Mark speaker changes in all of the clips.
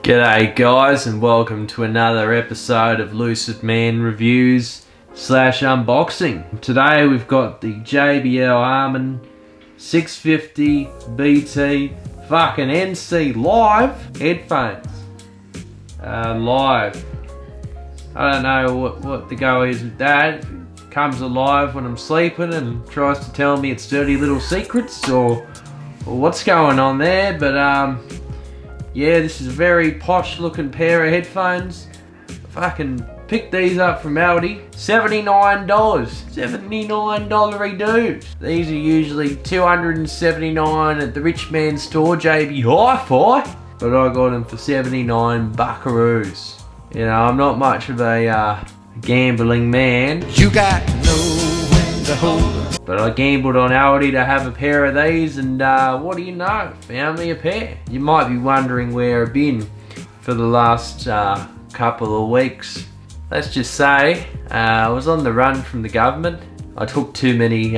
Speaker 1: G'day guys, and welcome to another episode of Lucid Man Reviews / Unboxing. Today we've got the JBL Anc 650 BTnc live headphones. Live. I don't know what the go is with that. If it comes alive when I'm sleeping and tries to tell me its dirty little secrets or what's going on there, but yeah, this is a very posh looking pair of headphones. Fucking picked these up from Aldi. $79. $79 dudes. These are usually $279 at the rich man's store, JB Hi-Fi. But I got them for 79 buckaroos. You know, I'm not much of a gambling man.
Speaker 2: You got to know when to hold 'em.
Speaker 1: But I gambled on Aldi to have a pair of these, and what do you know? Found me a pair. You might be wondering where I've been for the last couple of weeks. Let's just say I was on the run from the government. I took too many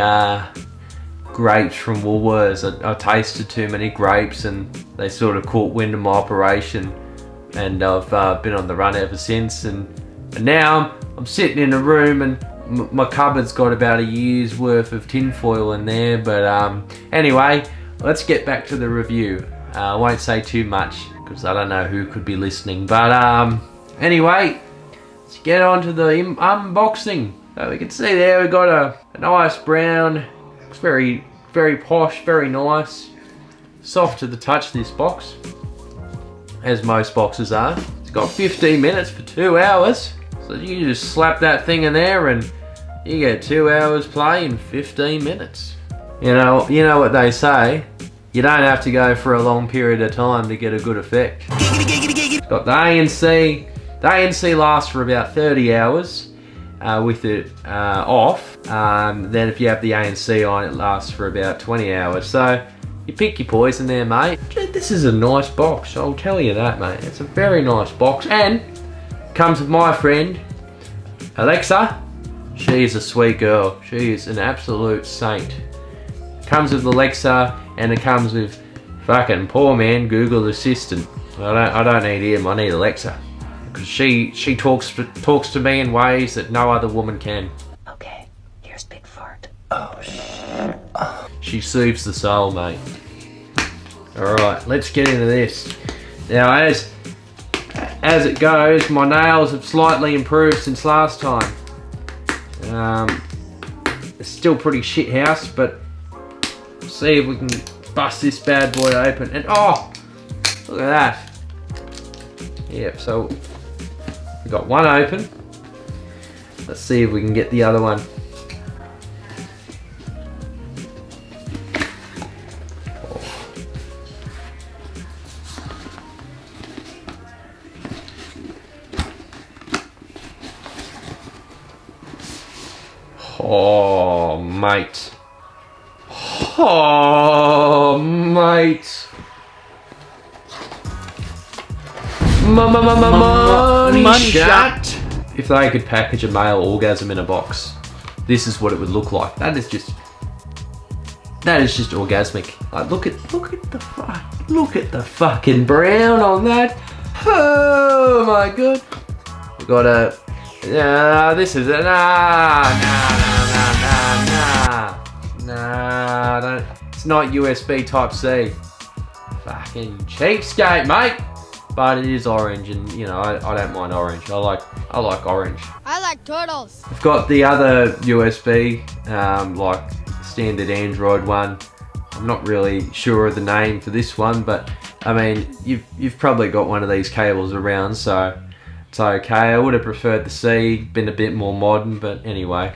Speaker 1: grapes from Woolworths. I tasted too many grapes and they sort of caught wind of my operation, and I've been on the run ever since, and now I'm sitting in a room and my cupboard's got about a year's worth of tinfoil in there. But anyway, let's get back to the review. I won't say too much because I don't know who could be listening, but anyway, let's get on to the unboxing. So we can see there we've got a nice brown. It's very posh, very nice, soft to the touch, this box, as most boxes are. It's got 15 minutes for 2 hours. So you just slap that thing in there and you get 2 hours play in 15 minutes. You know what they say, you don't have to go for a long period of time to get a good effect. It's got the ANC. The ANC lasts for about 30 hours with it off. Then if you have the ANC on, it lasts for about 20 hours. So you pick your poison there, mate. This is a nice box, I'll tell you that, mate. It's a very nice box, and comes with my friend Alexa. She is a sweet girl. She is an absolute saint. Comes with Alexa, and it comes with fucking poor man Google Assistant. I don't need him. I need Alexa, because she talks to me in ways that no other woman can.
Speaker 3: Okay, here's Big Fart.
Speaker 2: Oh shit. Oh.
Speaker 1: She soothes the soul, mate. All right, let's get into this now. As it goes, my nails have slightly improved since last time. It's still pretty shit house, but see if we can bust this bad boy open. And oh, look at that. Yep, so we got one open. Let's see if we can get the other one. Oh, mate. Oh, mate. Money shot. If they could package a male orgasm in a box, this is what it would look like. That is just orgasmic. Like, look at the fucking brown on that. Oh my god. We got a. This is a nah, don't. It's not USB Type C. Fucking cheapskate, mate. But it is orange, and you know I don't mind orange. I like orange.
Speaker 4: I like turtles.
Speaker 1: I've got the other USB, like standard Android one. I'm not really sure of the name for this one, but I mean you've probably got one of these cables around, so it's okay. I would have preferred the C, been a bit more modern, but anyway.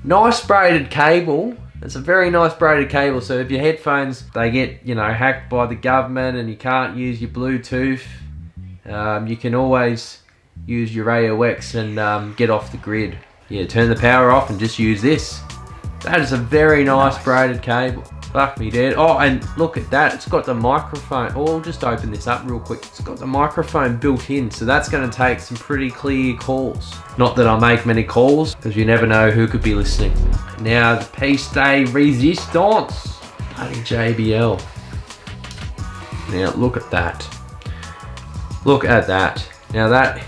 Speaker 1: Nice braided cable. It's a very nice braided cable, so if your headphones, they get, hacked by the government and you can't use your Bluetooth, you can always use your AUX and get off the grid. Yeah, turn the power off and just use this. That is a very nice braided cable. Fuck me dead. Oh, and look at that. It's got the microphone. Oh, I'll just open this up real quick. It's got the microphone built in, so that's going to take some pretty clear calls. Not that I make many calls, because you never know who could be listening. Now, the piece de resistance. Bloody JBL. Now, look at that. Look at that. Now that,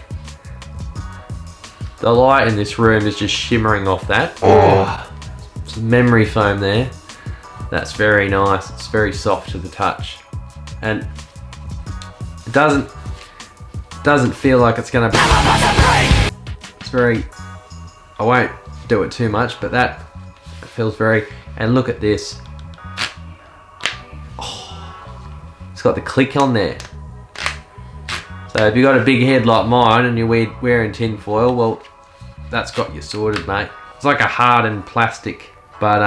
Speaker 1: the light in this room is just shimmering off that. Oh, some memory foam there. That's very nice. It's very soft to the touch. And it doesn't feel like it's gonna be, it's very, I won't do it too much, but that feels very, and look at this. Oh, it's got the click on there. So if you've got a big head like mine and you're wearing tin foil, well, that's got you sorted, mate. It's like a hardened plastic, but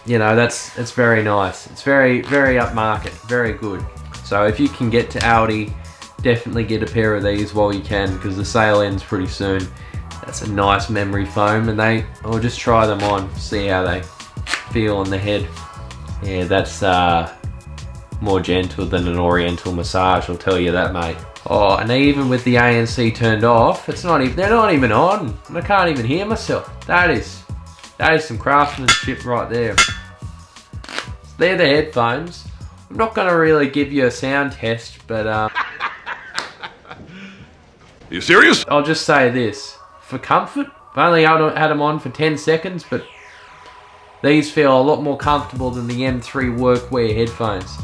Speaker 1: you know, it's very nice. It's very, very upmarket, very good. So if you can get to Aldi, definitely get a pair of these while you can, because the sale ends pretty soon. That's a nice memory foam, and I'll just try them on, see how they feel on the head. Yeah, that's more gentle than an oriental massage, I'll tell you that, mate. Oh, and even with the ANC turned off, they're not even on. I can't even hear myself. That is some craftsmanship right there. They're the headphones. I'm not going to really give you a sound test, but Are
Speaker 4: you serious?
Speaker 1: I'll just say this. For comfort, I've only had them on for 10 seconds, but these feel a lot more comfortable than the M3 workwear headphones.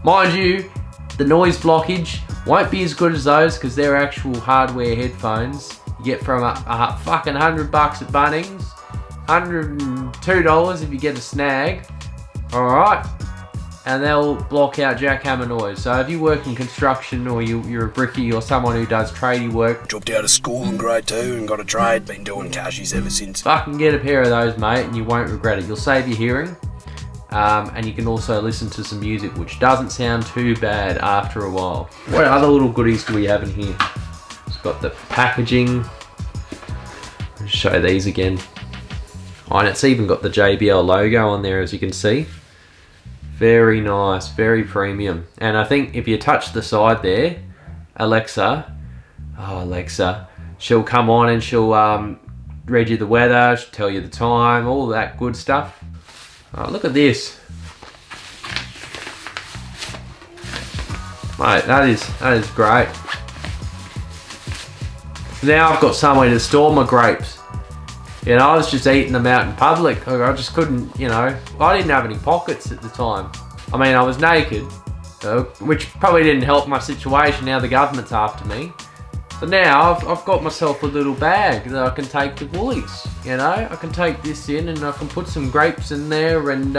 Speaker 1: Mind you, the noise blockage won't be as good as those, because they're actual hardware headphones. You get from a fucking $100 at Bunnings, $102 if you get a snag. Alright, and they'll block out jackhammer noise. So if you work in construction, or you're a brickie, or someone who does tradie work,
Speaker 5: dropped out of school in grade 2 and got a trade, been doing cashies ever since.
Speaker 1: fucking get a pair of those, mate, and you won't regret it. You'll save your hearing, and you can also listen to some music, which doesn't sound too bad after a while. What other little goodies do we have in here? It's got the packaging. I'll show these again. Oh, and it's even got the JBL logo on there, as you can see. Very nice, very premium. And I think if you touch the side there, Alexa, she'll come on and she'll read you the weather, she'll tell you the time, all that good stuff. Oh, look at this. Mate, that is great. Now I've got somewhere to store my grapes. You know, I was just eating them out in public. I just couldn't, you know, I didn't have any pockets at the time. I mean, I was naked, which probably didn't help my situation. Now the government's after me. So now I've got myself a little bag that I can take to Woolies. You know, I can take this in and I can put some grapes in there, and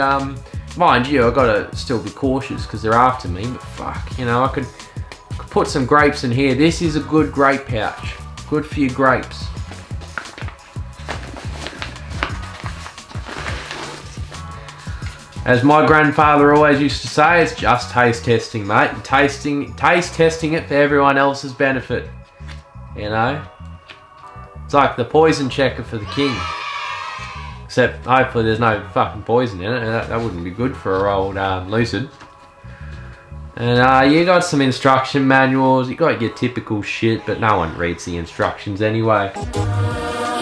Speaker 1: mind you, I've got to still be cautious because they're after me, but fuck, you know, I could put some grapes in here. This is a good grape pouch. Good for your grapes. As my grandfather always used to say, it's just taste testing, mate. Taste testing it for everyone else's benefit. You know? It's like the poison checker for the king. Except, hopefully there's no fucking poison in it. That wouldn't be good for our old Lucid. And you got some instruction manuals. You got your typical shit, but no one reads the instructions anyway. You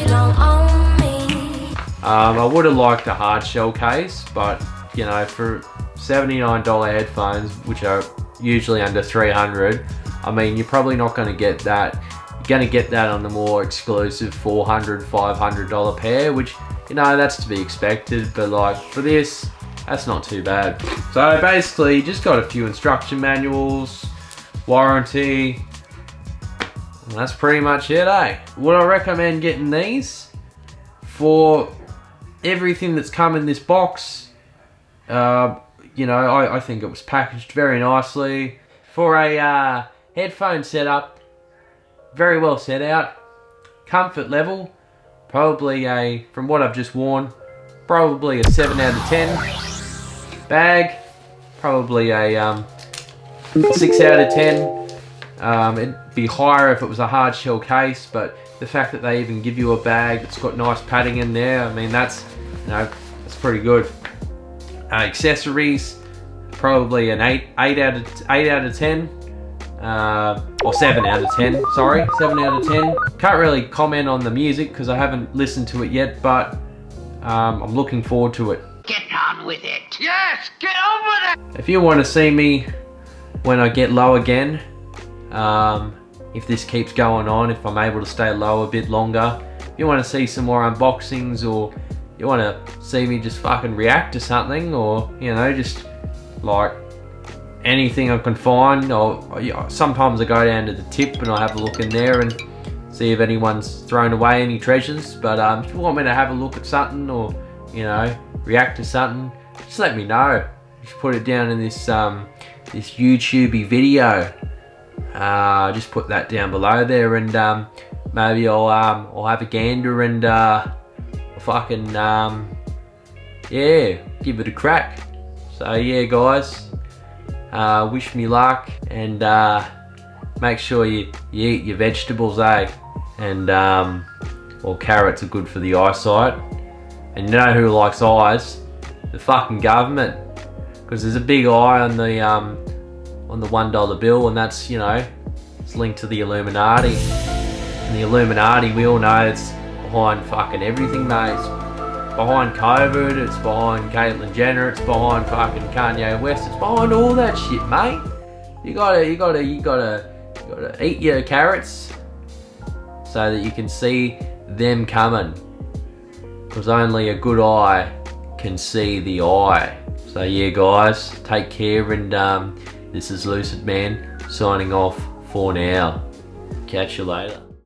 Speaker 1: don't own me. I would have liked a hard shell case, but you know, for $79 headphones, which are usually under $300, I mean, you're probably not going to get that. You're going to get that on the more exclusive $400, $500 pair, which, you know, that's to be expected. But like for this, that's not too bad. So basically, you just got a few instruction manuals, warranty, and that's pretty much it, eh? Would I recommend getting these? For everything that's come in this box, you know, I think it was packaged very nicely. For a headphone setup, very well set out. Comfort level, probably from what I've just worn, probably a 7 out of 10. Bag, probably a 6 out of 10. It'd be higher if it was a hard shell case, but the fact that they even give you a bag that's got nice padding in there, I mean, that's, you know, that's pretty good. Accessories, probably an 8 out of 10, or 7 out of 10. Sorry, 7 out of 10. Can't really comment on the music because I haven't listened to it yet, but I'm looking forward to it.
Speaker 6: Get on with it. Yes, get on with it.
Speaker 1: If you want to see me when I get low again, if this keeps going on, if I'm able to stay low a bit longer. If you want to see some more unboxings, or you want to see me just fucking react to something, or you know, just like anything I can find, or sometimes I go down to the tip and I have a look in there and see if anyone's thrown away any treasures. But if you want me to have a look at something, or you know, react to something, just let me know. Just put it down in this this YouTube video. Just put that down below there, and maybe I'll have a gander and fucking yeah, give it a crack. So yeah, guys, wish me luck, and make sure you eat your vegetables, eh? And well, carrots are good for the eyesight. And you know who likes eyes? The fucking government. Because there's a big eye on the $1 bill, and that's, you know, it's linked to the Illuminati. And the Illuminati, we all know, it's behind fucking everything, mate. It's behind COVID, it's behind Caitlyn Jenner, it's behind fucking Kanye West, it's behind all that shit, mate. You gotta eat your carrots so that you can see them coming. Because only a good eye can see the eye. So yeah, guys, take care, and this is Lucid Man signing off for now. Catch you later.